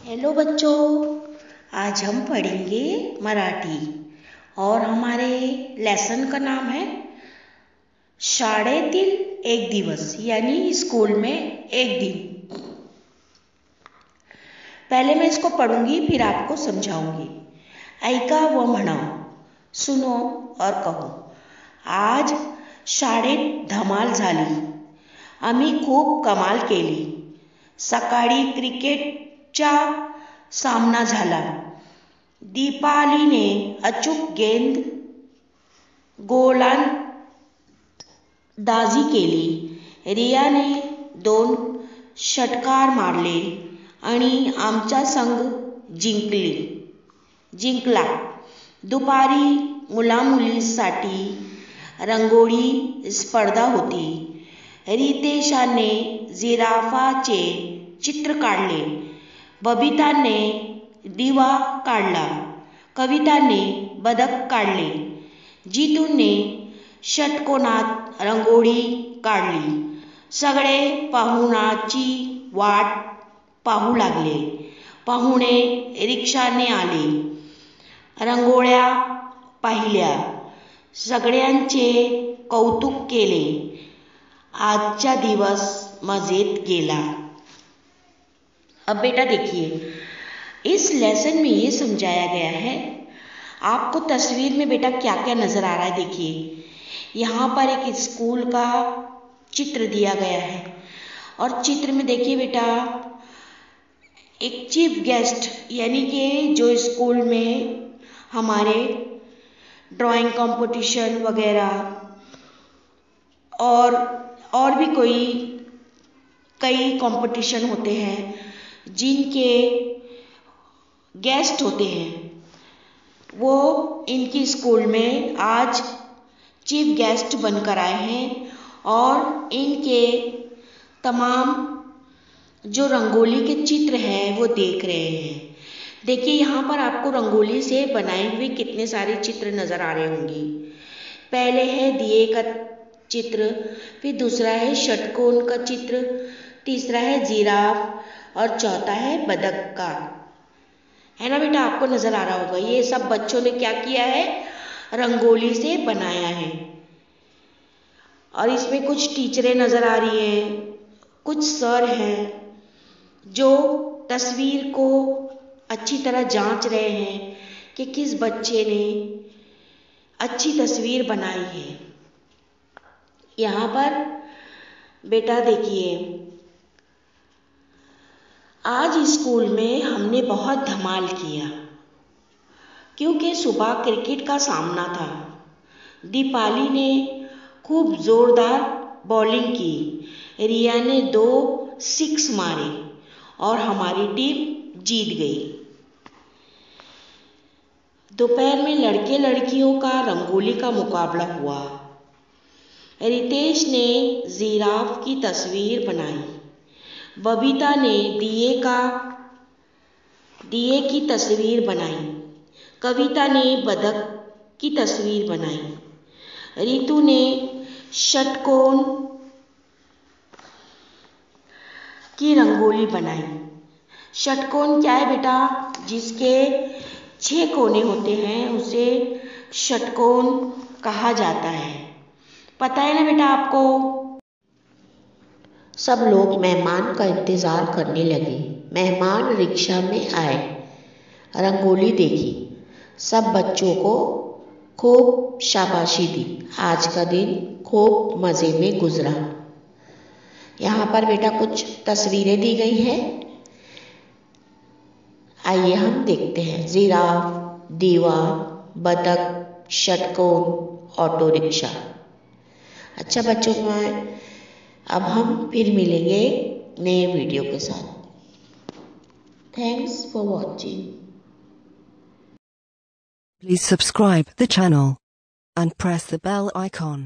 Hello बच्चों, आज हम पढ़ेंगे मराठी और हमारे लेसन का नाम है शाळेतील एक दिवस, यानी स्कूल में एक दिन। पहले मैं इसको पढ़ूंगी, फिर आपको समझाऊंगी। ऐका व म्हणाव, सुनो और कहो। आज शाळेत धमाल झाली, आम्ही खूप कमाल केली। सकाळी क्रिकेटचा सामना झाला। दीपालीने अचूक गेंद गोलंदाजी केली। रियाने 2 षटकार मारले आणि आमचा संघ जिंकला। दुपारी मुलामुलींसाठी रंगोळी स्पर्धा होती। रितेशाने जिराफाचे चित्र काढले। बबिताने दिवा काढला। कविताने बदक काढले। जितूने षटकोनात रंगोळी काढली। सगळे पाहुणाची वाट पाहू लागले। पाहुणे रिक्षाने आले। रांगोळ्या पाहिल्या। सगळ्यांचे कौतुक केले। आजचा दिवस मजेत गेला। अब बेटा देखिए, इस लेसन में ये समझाया गया है। आपको तस्वीर में बेटा क्या क्या नज़र आ रहा है, देखिए। यहाँ पर एक स्कूल का चित्र दिया गया है और चित्र में देखिए बेटा, एक चीफ गेस्ट यानी कि जो स्कूल में हमारे ड्राइंग कंपटीशन वगैरह और भी कई कंपटीशन होते हैं जिनके गेस्ट होते हैं, वो इनकी स्कूल में आज चीफ गेस्ट बनकर आए हैं और इनके तमाम जो रंगोली के चित्र हैं वो देख रहे हैं। देखिए, यहाँ पर आपको रंगोली से बनाए हुए कितने सारे चित्र नज़र आ रहे होंगे। पहले है दिए का चित्र, फिर दूसरा है षटकोण का चित्र, तीसरा है जिराफ और चौथा है बदक का। है ना बेटा, आपको नज़र आ रहा होगा। ये सब बच्चों ने क्या किया है, रंगोली से बनाया है। और इसमें कुछ टीचरें नज़र आ रही हैं, कुछ सर हैं जो तस्वीर को अच्छी तरह जांच रहे हैं कि किस बच्चे ने अच्छी तस्वीर बनाई है। यहाँ पर बेटा देखिए, आज स्कूल में हमने बहुत धमाल किया क्योंकि सुबह क्रिकेट का सामना था। दीपाली ने खूब जोरदार बॉलिंग की। रिया ने 2 6 मारे और हमारी टीम जीत गई। दोपहर में लड़के लड़कियों का रंगोली का मुकाबला हुआ। रितेश ने जिराफ की तस्वीर बनाई। बबीता ने दिए की तस्वीर बनाई। कविता ने बदक की तस्वीर बनाई। रितु ने षटकोण की रंगोली बनाई। षटकोण क्या है बेटा, जिसके 6 कोने होते हैं उसे षटकोण कहा जाता है। पता है ना बेटा आपको। सब लोग मेहमान का इंतज़ार करने लगे। मेहमान रिक्शा में आए। रंगोली देखी। सब बच्चों को खूब शाबाशी दी। आज का दिन खूब मज़े में गुजरा। यहाँ पर बेटा कुछ तस्वीरें दी गई हैं, आइए हम देखते हैं। जिराफ, दीवा, बतख, षटकोण, ऑटो रिक्शा। अच्छा बच्चों, अब हम फिर मिलेंगे नए वीडियो के साथ। Thanks for watching. Please subscribe the channel and press the bell icon.